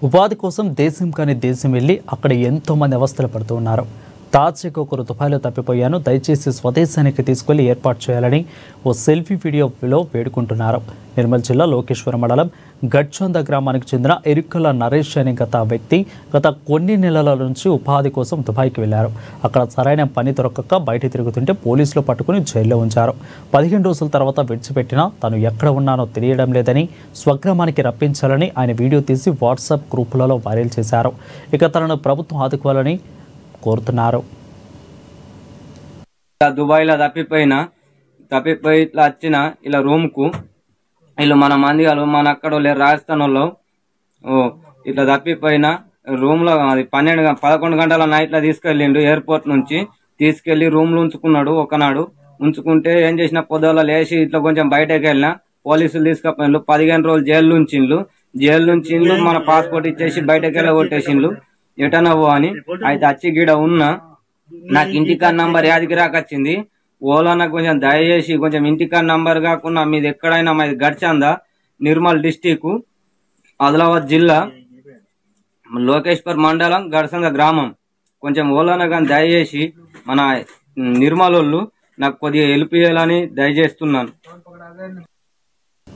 ఉపాధి కోసం దేశం కాని దేశం వెళ్ళి అక్కడ ఎంతో మంది అవస్థలు పడుతూ ఉన్నారు. తాజాగా ఒకరు దుబాయ్లో తప్పిపోయాను, దయచేసి స్వదేశానికి తీసుకెళ్లి ఏర్పాటు చేయాలని ఓ సెల్ఫీ వీడియోలో వేడుకుంటున్నారు. నిర్మల్ జిల్లా లోకేశ్వరం మండలం గడ్చొంద గ్రామానికి చెందిన ఎరుకల నరేష్ అనే వ్యక్తి గత కొన్ని నెలల నుంచి ఉపాధి కోసం దుబాయ్కి వెళ్లారు. అక్కడ సరైన పని దొరకక బయట తిరుగుతుంటే పోలీసులు పట్టుకుని జైల్లో ఉంచారు. 15 రోజుల తర్వాత విడిచిపెట్టినా తను ఎక్కడ ఉన్నానో తెలియడం లేదని, స్వగ్రామానికి రప్పించాలని ఆయన వీడియో తీసి వాట్సాప్ గ్రూపులలో వైరల్ చేశారు. ఇక తనను ప్రభుత్వం ఆదుకోవాలని కోరుతున్నారు. దుబాయ్లో తప్పిపోయి ఇట్లా వచ్చిన ఇలా రూమ్కు వీళ్ళు మన మంది మన అక్కడ రాజస్థాన్ వాళ్ళు ఇట్లా తప్పిపోయిన రూమ్లో అది 11 గంటల నైట్లో తీసుకెళ్ళిండు. ఎయిర్పోర్ట్ నుంచి తీసుకెళ్లి రూమ్లో ఉంచుకున్నాడు. ఒకనాడు ఉంచుకుంటే ఏం చేసిన పొద్దుల లేచి ఇట్లా కొంచెం బయటకు వెళ్ళిన పోలీసులు తీసుకుపోయిండ్రు. 15 రోజులు జైలు నుంచి మన పాస్పోర్ట్ ఇచ్చేసి బయటకు వెళ్ళ కొట్టేసిండ్రు. ఎటనవ్వు అని అయితే అచ్చి గిడ ఉన్నా నాకు ఇంటికాన్ నంబర్ యాదికి రాకొచ్చింది. ఓలా నాకు కొంచెం దయచేసి కొంచెం ఇంటికాన్ నంబర్ కాకుండా మీది ఎక్కడైనా మాది గడ్చంద, నిర్మల్ డిస్టిక్, ఆదిలాబాద్ జిల్లా, లోకేశ్వర్ మండలం, గడ్చంద గ్రామం, కొంచెం ఓలాన కానీ దయచేసి మన నిర్మల్ వాళ్ళు నాకు కొద్దిగా హెల్ప్ చేయాలని దయచేస్తున్నాను.